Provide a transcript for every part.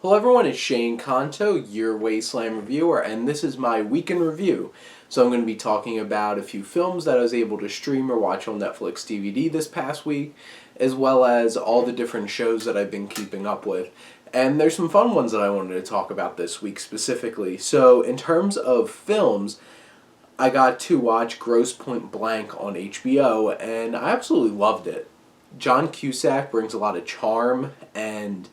Hello everyone, it's Shane Kanto, your Wasteland Reviewer, and this is my week in review. So I'm going to be talking about a few films that I was able to stream or watch on Netflix DVD this past week, as well as all the different shows that I've been keeping up with. And there's some fun ones that I wanted to talk about this week specifically. So in terms of films, I got to watch Grosse Point Blank on HBO, and I absolutely loved it. John Cusack brings a lot of charm and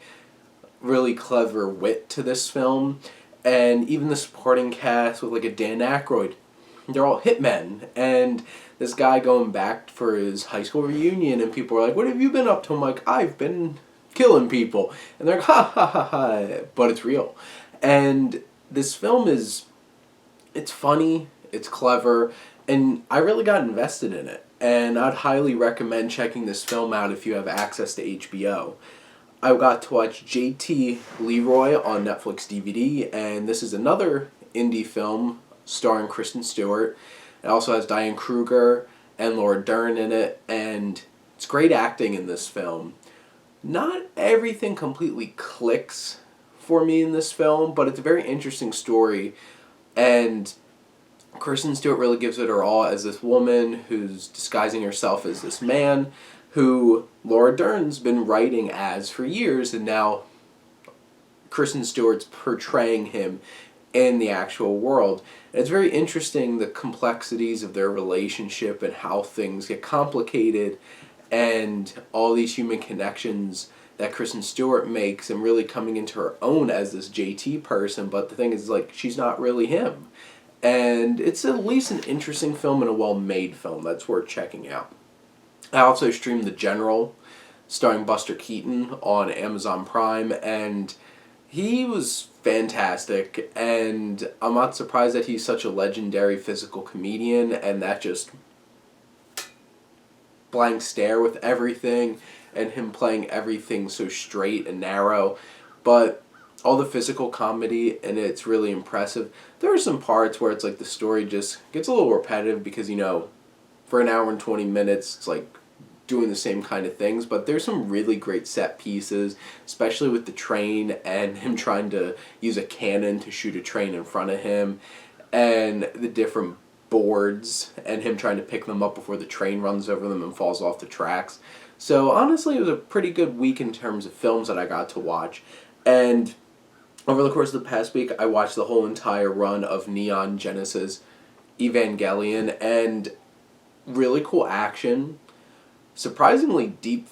really clever wit to this film, and even the supporting cast with like a Dan Aykroyd, they're all hitmen, and this guy going back for his high school reunion, and people are like, "What have you been up to?" I'm like, "I've been killing people," and they're like, "Ha ha ha ha," but it's real, and this film it's funny, it's clever, and I really got invested in it, and I'd highly recommend checking this film out if you have access to HBO. I got to watch JT Leroy on Netflix DVD, and this is another indie film starring Kristen Stewart. It also has Diane Kruger and Laura Dern in it, and it's great acting in this film. Not everything completely clicks for me in this film, but it's a very interesting story, and Kristen Stewart really gives it her all as this woman who's disguising herself as this man who Laura Dern's been writing as for years, and now Kristen Stewart's portraying him in the actual world. And it's very interesting, the complexities of their relationship and how things get complicated and all these human connections that Kristen Stewart makes, and really coming into her own as this JT person, but the thing is, like, she's not really him. And it's at least an interesting film and a well-made film that's worth checking out. I also streamed The General, starring Buster Keaton, on Amazon Prime, and he was fantastic, and I'm not surprised that he's such a legendary physical comedian, and that just blank stare with everything, and him playing everything so straight and narrow, but all the physical comedy, and it's really impressive. There are some parts where it's like the story just gets a little repetitive because, for an hour and 20 minutes, it's like doing the same kind of things, but there's some really great set pieces, especially with the train and him trying to use a cannon to shoot a train in front of him, and the different boards, and him trying to pick them up before the train runs over them and falls off the tracks. So honestly, it was a pretty good week in terms of films that I got to watch, and over the course of the past week, I watched the whole entire run of Neon Genesis Evangelion, and really cool action, surprisingly deep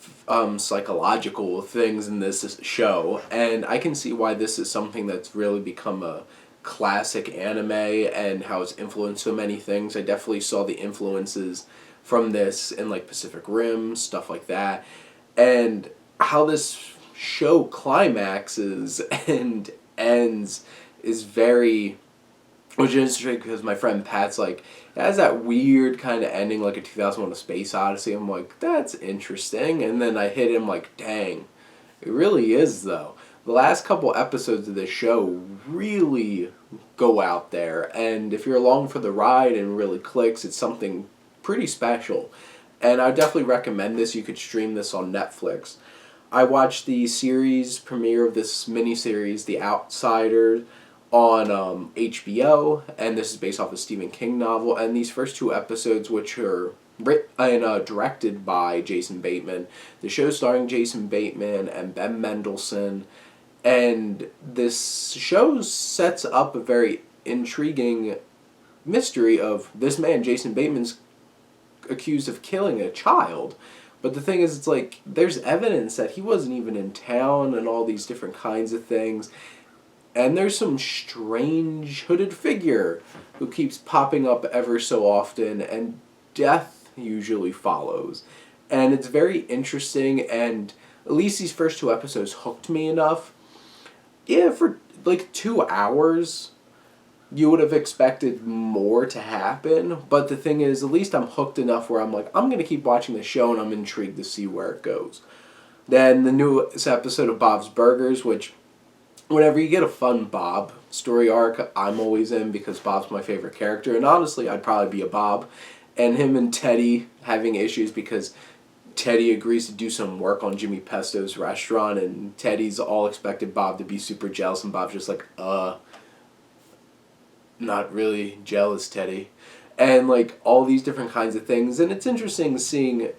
psychological things in this show, and I can see why this is something that's really become a classic anime and how it's influenced so many things. I definitely saw the influences from this in like Pacific Rim, stuff like that, and how this show climaxes and ends is very, which is interesting because my friend Pat's like, it has that weird kind of ending like a 2001 A Space Odyssey. I'm like, that's interesting. And then I hit him like, dang, it really is though. The last couple episodes of this show really go out there. And if you're along for the ride and really clicks, it's something pretty special. And I would definitely recommend this. You could stream this on Netflix. I watched the series premiere of this miniseries, The Outsider, on HBO, and this is based off a Stephen King novel, and these first two episodes, which are written and directed by Jason Bateman. The show starring Jason Bateman and Ben Mendelsohn, and this show sets up a very intriguing mystery of this man, Jason Bateman's accused of killing a child. But the thing is, it's like, there's evidence that he wasn't even in town and all these different kinds of things. And there's some strange hooded figure who keeps popping up ever so often, and death usually follows. And it's very interesting, and at least these first two episodes hooked me enough. Yeah, for like 2 hours, you would have expected more to happen, but the thing is, at least I'm hooked enough where I'm like, I'm going to keep watching the show and I'm intrigued to see where it goes. Then the newest episode of Bob's Burgers, which, whenever you get a fun Bob story arc, I'm always in because Bob's my favorite character, and honestly, I'd probably be a Bob. And him and Teddy having issues because Teddy agrees to do some work on Jimmy Pesto's restaurant, and Teddy's all expected Bob to be super jealous, and Bob's just like, not really jealous, Teddy. And, like, all these different kinds of things, and it's interesting seeing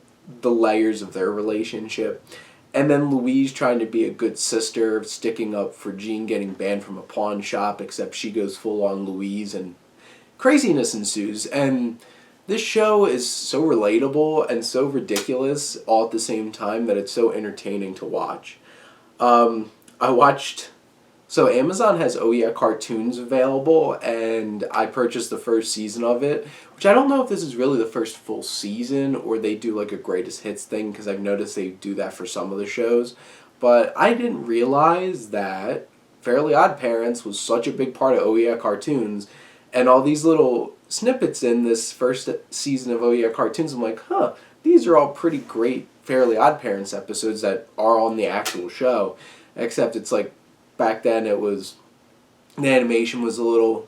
the layers of their relationship. And then Louise trying to be a good sister, sticking up for Jean getting banned from a pawn shop, except she goes full on Louise, and craziness ensues. And this show is so relatable and so ridiculous all at the same time that it's so entertaining to watch. I watched... So Amazon has Oh Yeah Cartoons available, and I purchased the first season of it, which I don't know if this is really the first full season or they do like a greatest hits thing, because I've noticed they do that for some of the shows. But I didn't realize that Fairly Odd Parents was such a big part of Oh Yeah Cartoons, and all these little snippets in this first season of Oh Yeah Cartoons, I'm like, these are all pretty great Fairly Odd Parents episodes that are on the actual show, except it's like, back then it was, the animation was a little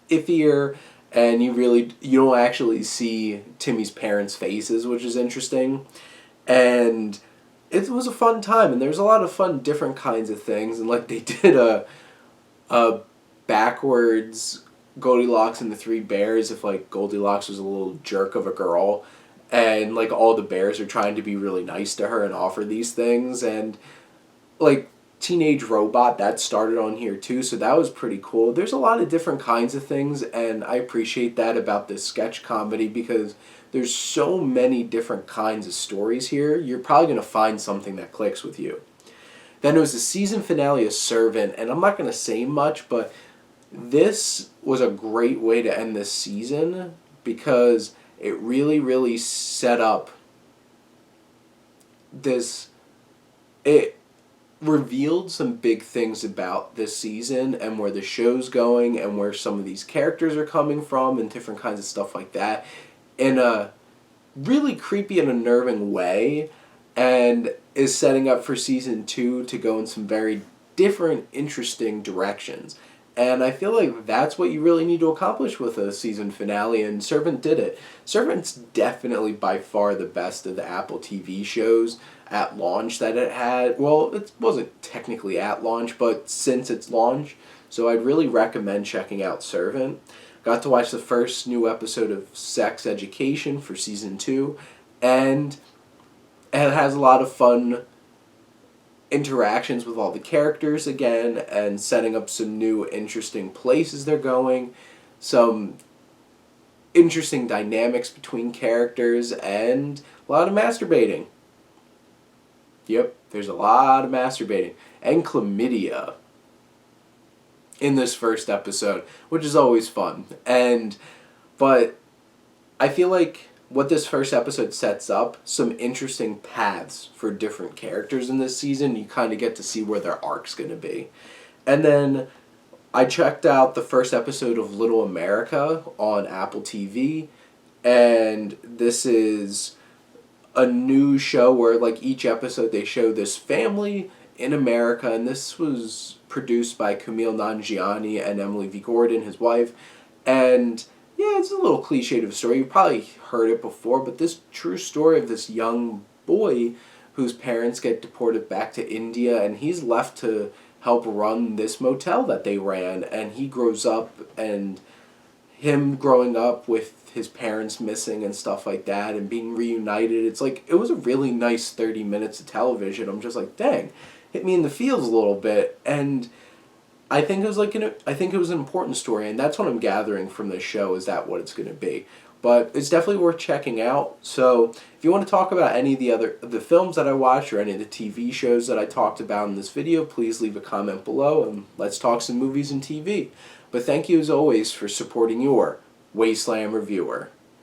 iffier, and you don't actually see Timmy's parents' faces, which is interesting. And it was a fun time, and there's a lot of fun different kinds of things, and like they did a backwards Goldilocks and the Three Bears, if like Goldilocks was a little jerk of a girl, and like all the bears are trying to be really nice to her and offer these things, and like Teenage Robot, that started on here too, so that was pretty cool. There's a lot of different kinds of things, and I appreciate that about this sketch comedy, because there's so many different kinds of stories here. You're probably going to find something that clicks with you. Then it was the season finale of Servant, and I'm not going to say much, but this was a great way to end this season, because it really, really set up this... It revealed some big things about this season and where the show's going and where some of these characters are coming from and different kinds of stuff like that in a really creepy and unnerving way, and is setting up for season 2 to go in some very different, interesting directions. And I feel like that's what you really need to accomplish with a season finale, and Servant did it. Servant's definitely by far the best of the Apple TV shows at launch that it had. Well, it wasn't technically at launch, but since its launch. So I'd really recommend checking out Servant. Got to watch the first new episode of Sex Education for season 2, and it has a lot of fun interactions with all the characters again, and setting up some new interesting places they're going, some interesting dynamics between characters, and a lot of masturbating. Yep, there's a lot of masturbating. And chlamydia in this first episode, which is always fun. But I feel like what this first episode sets up, some interesting paths for different characters in this season. You kind of get to see where their arc's going to be. And then I checked out the first episode of Little America on Apple TV, and this is a new show where like each episode they show this family in America, and this was produced by Kumail Nanjiani and Emily V. Gordon, his wife. And yeah, it's a little cliched of a story. You've probably heard it before, but this true story of this young boy whose parents get deported back to India, and he's left to help run this motel that they ran, and he grows up, and him growing up with his parents missing and stuff like that and being reunited, it's like, it was a really nice 30 minutes of television. I'm just like, dang, hit me in the feels a little bit. And I think it was an important story, and that's what I'm gathering from this show, is that what it's going to be. But it's definitely worth checking out. So if you want to talk about any of the films that I watched, or any of the TV shows that I talked about in this video, please leave a comment below, and let's talk some movies and TV. But thank you as always for supporting your Wasteland Reviewer.